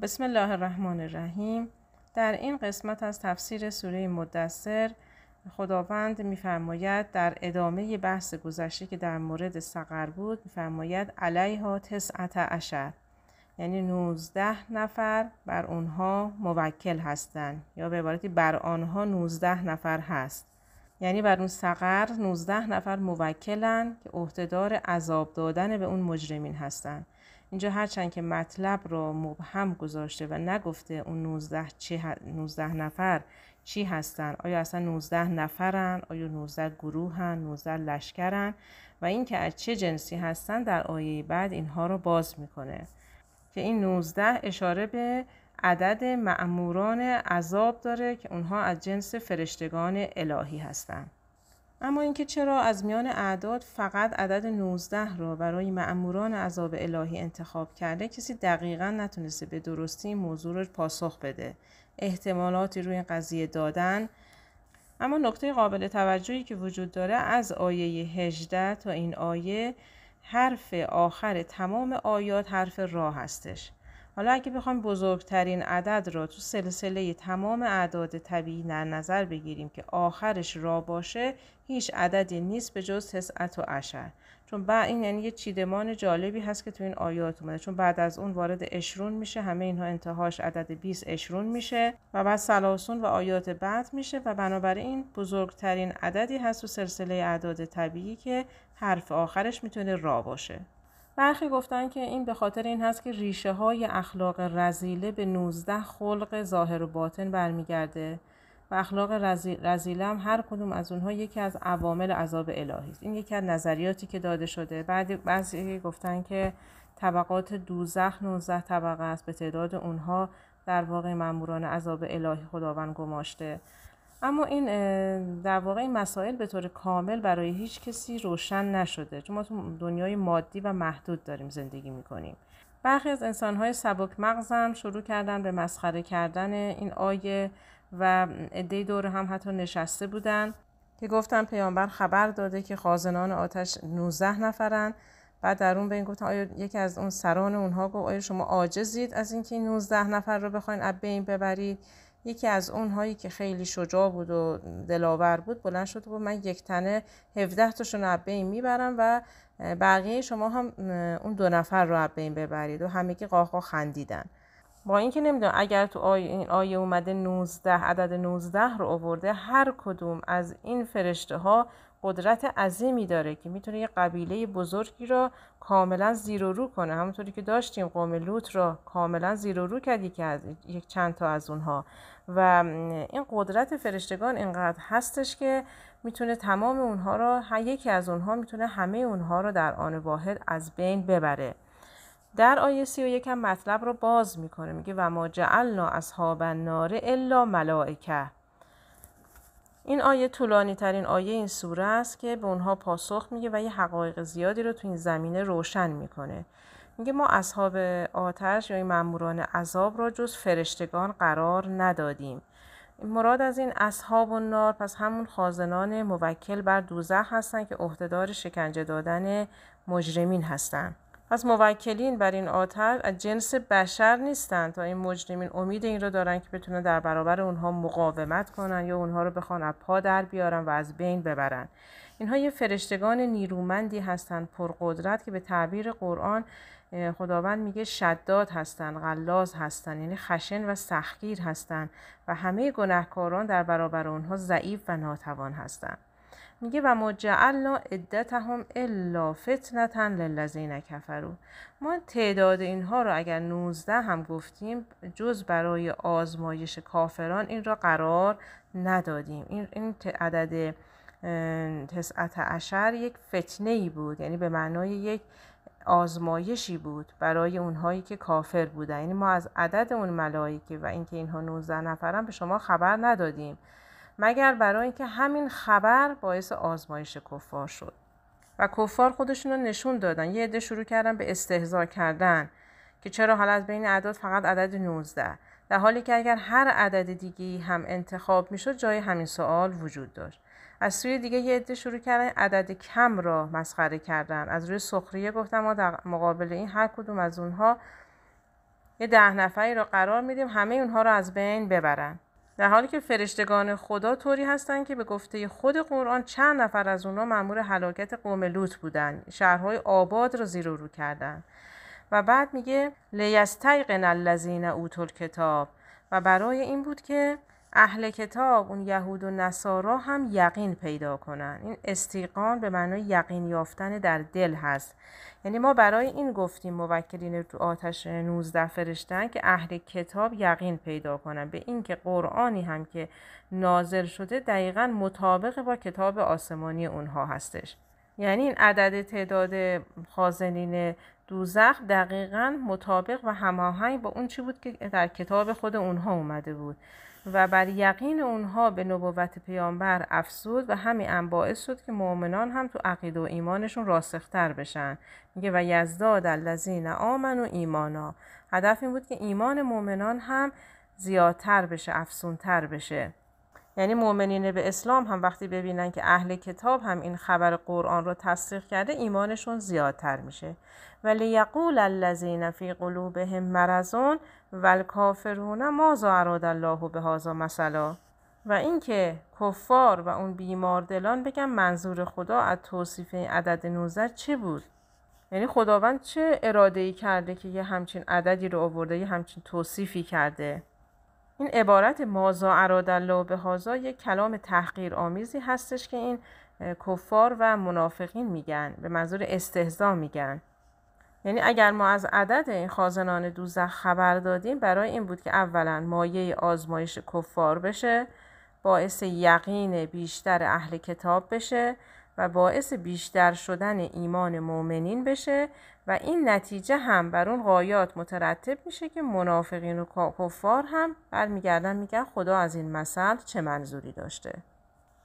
بسم الله الرحمن الرحیم. در این قسمت از تفسیر سوره مدثر خداوند می‌فرماید در ادامه بحث گذشته که در مورد سقر بود، می‌فرماید علیها 19، یعنی 19 نفر بر اونها موکل هستند، یا به عبارتی بر آنها 19 نفر هست. یعنی بر اون سقر 19 نفر موکلن که عهدهدار عذاب دادن به اون مجرمین هستند. اینجا هرچند که مطلب رو مبهم گذاشته و نگفته اون 19 نفر چی هستن، آیا اصلا 19 نفرن، آیا 19 گروهن، 19 لشکرن و این که از چه جنسی هستن، در آیه بعد اینها رو باز میکنه که این 19 اشاره به عدد مأموران عذاب داره که اونها از جنس فرشتگان الهی هستند. اما اینکه چرا از میان اعداد فقط عدد 19 را برای مأموران عذاب الهی انتخاب کرده، کسی دقیقاً نتونسته به درستی این موضوع رو پاسخ بده. احتمالاتی روی این قضیه دادن، اما نکته قابل توجهی که وجود داره از آیه 18 تا این آیه، حرف آخر تمام آیات حرف را هستش. حالا اگه بخوایم بزرگترین عدد را تو سلسله تمام اعداد طبیعی در نظر بگیریم که آخرش را باشه، هیچ عددی نیست به جز 19. چون بعد این یعنی یه چیدمان جالبی هست که تو این آیات اومده، چون بعد از اون وارد 20 میشه، همه اینها انتهاش عدد 20 میشه و بعد 30 و آیات بعد میشه و بنابراین بزرگترین عددی هست تو سلسله اعداد طبیعی که حرف آخرش میتونه را باشه. برخی گفتن که این به خاطر این هست که ریشه های اخلاق رذیله به 19 خلق ظاهر و باطن برمیگرده و اخلاق رذیله هم هر کدوم از اونها یکی از عوامل عذاب الهی است. این یکی از نظریاتی که داده شده. بعضی گفتن که طبقات دوزخ 19 طبقه است، به تعداد اونها در واقع مأموران عذاب الهی خداوند گماشته. اما این در واقع این مسائل به طور کامل برای هیچ کسی روشن نشده، چون ما تو دنیای مادی و محدود داریم زندگی میکنیم. برخی از انسان‌های سبک مغز هم شروع کردن به مسخره کردن این آیه و عده‌ای دور هم حتی نشسته بودن که گفتن پیامبر خبر داده که خازنان آتش 19 نفرن. بعد در اون به این گفتن آیا یکی از اون سران اونها گفت آیا شما عاجزید از اینکه 19 نفر رو بخواید از بین ببرید؟ یکی از اونهایی که خیلی شجاع بود و دلاور بود بلند شد و من یک تنه 17 تاشون رو از بین میبرم و بقیه شما هم اون 2 نفر رو از بین ببرید و همگی قاقا خندیدن. با اینکه نمیدونم اگر تو این آیه اومده 19 عدد 19 رو آورده، هر کدوم از این فرشته ها قدرت عظیمی داره که میتونه یه قبیله بزرگی را کاملا زیر و رو کنه، همونطوری که داشتیم قوم لوط را کاملا زیر و رو کرد یک چند تا از اونها. و این قدرت فرشتگان اینقدر هستش که میتونه تمام اونها را، یکی از اونها میتونه همه اونها را در آن واحد از بین ببره. در آیه 31 هم مطلب رو باز میکنه، میگه و ما جعلنا اصحاب النار الا ملائکه. این آیه طولانی ترین آیه این سوره است که به اونها پاسخ میگه و یه حقایق زیادی رو تو این زمینه روشن میکنه. میگه ما اصحاب آتش یا این مأموران عذاب را جز فرشتگان قرار ندادیم. مراد از این اصحاب النار پس همون خازنان موکل بر دوزخ هستن که عهدهدار شکنجه دادن مجرمین هستن. پس موکلین بر این آتش از جنس بشر نیستن تا این مجرمین امید این رو دارن که بتونن در برابر اونها مقاومت کنن یا اونها رو بخوان از پا در بیارن و از بین ببرن. اینها یه فرشتگان نیرومندی هستن، پرقدرت، که به تعبیر قرآن خداوند میگه شداد هستن، غلاظ هستن، یعنی خشن و سختگیر هستن و همه گناهکاران در برابر اونها ضعیف و ناتوان هستن. میگه و ما جعلنا عدتهم الا فتنة للذین کفروا. ما تعداد اینها رو اگر 19 هم گفتیم جز برای آزمایش کافران این را قرار ندادیم. این عدد 19 یک فتنه‌ای بود، یعنی به معنای یک آزمایشی بود برای اونهایی که کافر بودن. یعنی ما از عدد اون ملائکه و اینکه اینها 19 نفرن به شما خبر ندادیم، مگر برای اینکه همین خبر باعث آزمایش کفار شد و کفار خودشون رو نشون دادن. یه عده شروع کردن به استهزا کردن که چرا حالا از بین اعداد فقط عدد 19، در حالی که اگر هر عدد دیگه‌ای هم انتخاب میشد جای همین سوال وجود داشت. از سوی دیگه یه عده شروع کردن عدد کم را مسخره کردن، از روی سخریه گفتن ما در مقابل این هر کدوم از اونها یه 10 نفری رو قرار میدیم همه اونها رو از بین ببرن، در حالی که فرشتگان خدا طوری هستن که به گفته خود قرآن چند نفر از اونها مأمور هلاکت قوم لوط بودن، شهرهای آباد رو زیر و رو کردن. و بعد میگه لیستیقن الذین اوتوا الکتاب، و برای این بود که اهل کتاب اون یهود و نصارا هم یقین پیدا کنن. این استیقان به معنای یقین یافتن در دل هست. یعنی ما برای این گفتیم موکلین تو آتش 19 فرشتن که اهل کتاب یقین پیدا کنن به این که قرآنی هم که نازل شده دقیقاً مطابق با کتاب آسمانی اونها هستش. یعنی این عدد تعداد خازنین دوزخ دقیقاً مطابق و هماهنگ با اون چی بود که در کتاب خود اونها اومده بود و بر یقین اونها به نبوت پیامبر افزود و همین باعث شد که مؤمنان هم تو عقیده و ایمانشون راسختر بشن. میگه و یزداد الذین آمنوا ایمانا، هدف این بود که ایمان مؤمنان هم زیادتر بشه، افزونتر بشه. یعنی مؤمنین به اسلام هم وقتی ببینن که اهل کتاب هم این خبر قرآن رو تصدیق کرده ایمانشون زیادتر میشه. ولی یقول الذین فی قلوبهم مرض والکافرون ماذا اراد الله بهذا مثلا، و اینکه کفار و اون بیمار دلان بگن منظور خدا از توصیف این عدد 19 چه بود؟ یعنی خداوند چه اراده‌ای کرده که یه همچین عددی رو آورده، یه همچین توصیفی کرده؟ این عبارت ماذا اراد الله بهذا یک کلام تحقیر آمیزی هستش که این کفار و منافقین میگن، به منظور استهزا میگن. یعنی اگر ما از عدد این خازنان دوزخ خبر دادیم برای این بود که اولا مایه آزمایش کفار بشه، باعث یقین بیشتر اهل کتاب بشه و باعث بیشتر شدن ایمان مؤمنین بشه و این نتیجه هم بر اون غایات مترتب میشه که منافقین و کفار هم برمیگردن میگن خدا از این مثل چه منظوری داشته.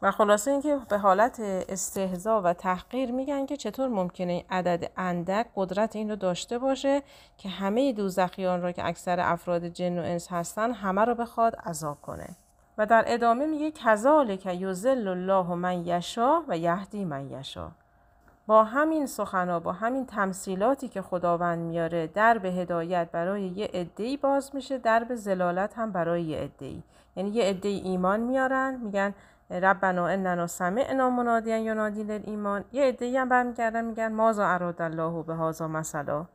و خلاصه اینکه به حالت استهزا و تحقیر میگن که چطور ممکنه این عدد اندک قدرت این رو داشته باشه که همه دوزخیان را که اکثر افراد جن و انس هستن همه رو بخواد عذاب کنه. و در ادامه میگه کذالک یضل الله من یشاء و یهدی من یشاء. با همین سخنا، با همین تمثیلاتی که خداوند میاره، درب هدایت برای یه عده‌ای باز میشه، درب ضلالت هم برای یه عده‌ای. یعنی یه عده‌ای ایمان میارن میگن ربنا اننا سمعنا منادیا ینادی للایمان، یه عده‌ای هم برمیگردن میگن ماذا اراد الله بهذا مثلا.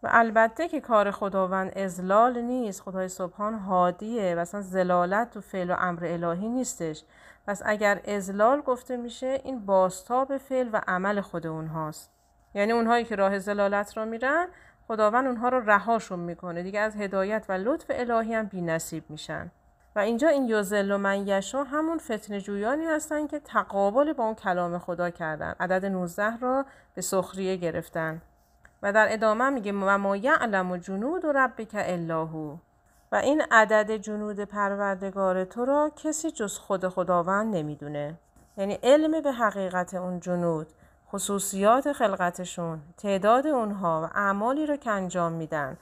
و البته که کار خداوند اضلال نیست، خدای سبحان هادیه و اصلا ضلالت تو فعل و امر الهی نیستش. پس اگر اضلال گفته میشه این بازتاب فعل و عمل خود اونهاست. یعنی اونهایی که راه ضلالت را میرن خداوند اونها رو رهاشون میکنه دیگه، از هدایت و لطف الهی هم بی نصیب میشن. و اینجا این یضل من یشاء همون فتنه جویانی هستن که تقابل با اون کلام خدا کردن، عدد 19 را به سخریه گرفتن. و در ادامه میگه و ما یعلم جنود ربک الا هو، و این عدد جنود پروردگار تو را کسی جز خود خداوند نمیدونه. یعنی علم به حقیقت اون جنود، خصوصیات خلقتشون، تعداد اونها و اعمالی رو که انجام میدن،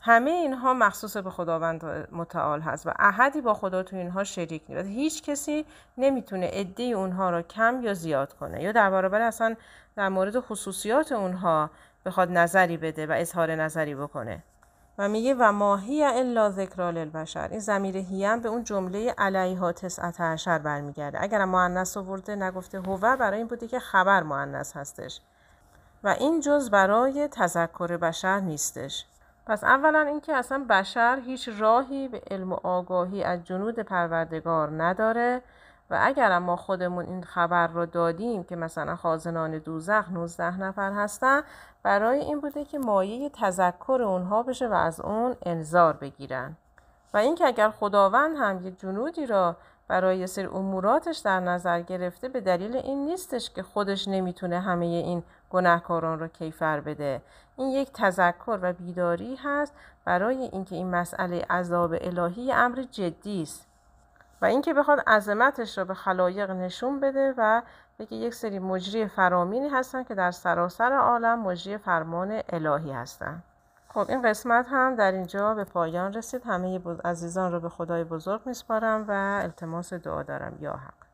همه اینها مخصوص به خداوند متعال هست و احدی با خدا تو اینها شریک نیست. هیچ کسی نمیتونه عده اونها رو کم یا زیاد کنه یا در برابر اصلا در مورد خصوصیات اونها بخواد نظری بده و اظهار نظری بکنه. و میگه و ما هی الا ذکری للبشر، این ضمیر هی هم به اون جمله علیها 19 برمیگرده. اگر مؤنث آورده نگفته هو، برای این بوده که خبر مؤنث هستش و این جز برای تذکر بشر نیستش. پس اولا اینکه اصلا بشر هیچ راهی به علم و آگاهی از جنود پروردگار نداره و اگر ما خودمون این خبر رو دادیم که مثلا خازنان دوزخ 19 نفر هستن، برای این بوده که مایه تذکر اونها بشه و از اون انذار بگیرن. و اینکه اگر خداوند هم یه جنودی را برای یه سری اموراتش در نظر گرفته، به دلیل این نیستش که خودش نمیتونه همه این گناهکاران را کیفر بده. این یک تذکر و بیداری هست برای اینکه این مسئله عذاب الهی امر جدی است و اینکه بخواد عظمتش را به خلایق نشون بده و بگه یک سری مجری فرامینی هستن که در سراسر عالم مجری فرمان الهی هستن. خب این قسمت هم در اینجا به پایان رسید. همه عزیزان رو به خدای بزرگ میسپارم و التماس دعا دارم. یا حق.